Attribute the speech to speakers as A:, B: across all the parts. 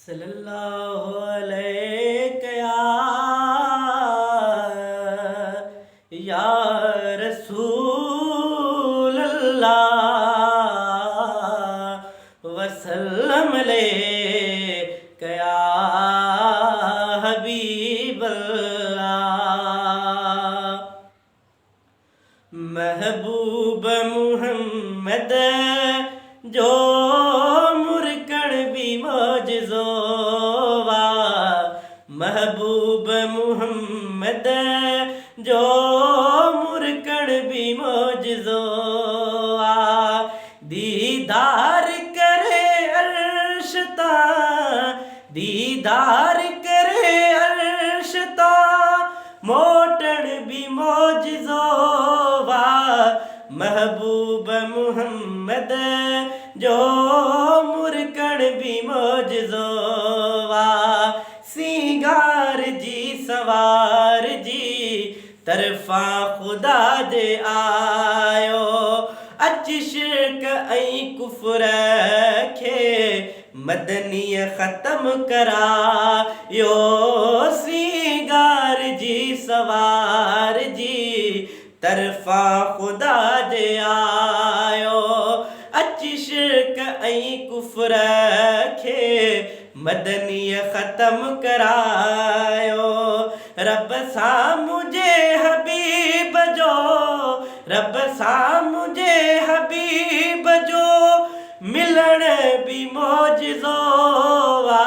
A: सल्लल्लाहु अलैहि या रसूल अल्लाह वसल्लम अलैका या हबीब अल्लाह। महबूब मुहम्मद जो मुरकण भी मौजज़ोवा, महबूब मुहम्मद जो मुरकण भी मौजज़ोवा। दीदार करे अर्शता, दीदार करे अर्शता, मोटण भी मौजज़ोवा। महबूब मुहम्मद जो मुरकण भी मौजज़ोवा। सिंगार जी सवार जी तरफा खुदा जे आयो, अच शिरक ऐं कुफ्र खे मदनीअ ख़त्म करायो। सिंगार जी सवार जी तरफा खुदा जे आयो, अच शिरक ऐं कुफ्र खे मदनीअ ख़त्म करायो। रब सां मुझे हबीब जो, रब सां मुझे हबीब जो मिलण भी मौजज़ोवा।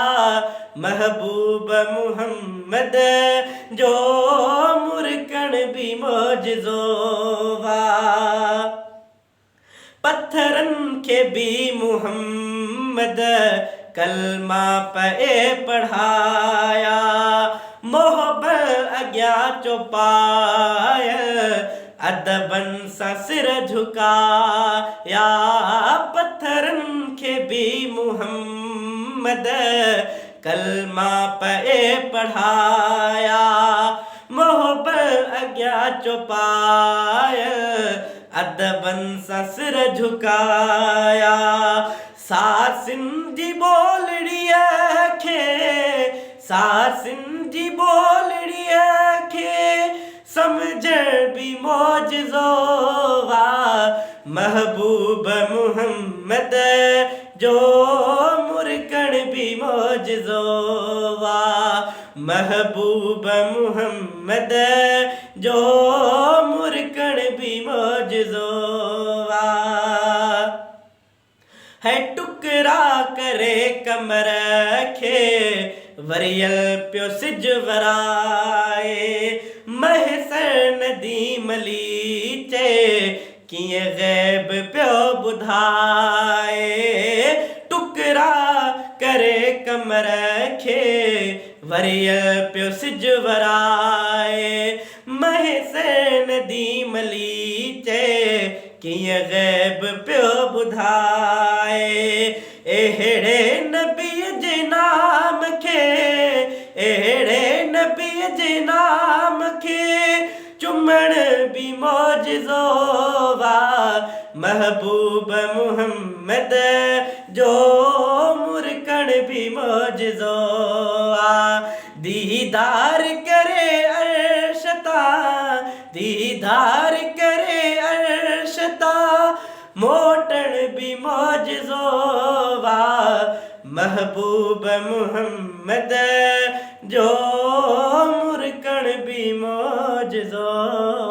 A: महबूब मुहम्मद जो मुरकण भी मौजज़ोवा। पत्थरनि खे भी मुहम्मद कलमा पे पढ़ाया, मोहब्बत अॻियां चौपाय अदबन सां सिर झुकाया। पत्थरनि खे भी मुहम्मद कलमा पे पढ़ाया, मोहब्बत अॻियां चौपाय अदबन सां सिर झुकाया। सासिन जी ॿोलड़ीअ खे, सासिन जी ॿोलड़ीअ खे समझण भी मौजज़ोवा। महबूब मुहम्मद जो मुरकण भी मौजज़ोवा। महबूब मुहम्मद जो मुरकण भी मौजज़ोवा। है टुकरा करे कमर खे वरियल पियो सिज वराए, महसर नदी मलीचे कीअं ग़ैब पियो ॿुधाए। टुकरा करे कमर खे वरियल पियो सिज वराए, महसर नदी मलीचे कीअं ग़ैब पियो ॿुधाए। अहिड़े नबीअ जे नाम खे, अहिड़े नबीअ जे नाम खे चुमण भी मौजज़ोवा। महबूब मुहम्मद जो मुरकण भी मौजज़ोवा। दीदार करे अर्शता, दीदार करे अर्शता, मोटण भी मौजज़ोवा। महबूब मुहम्मद जो मुरकण भी मौजज़ोवा।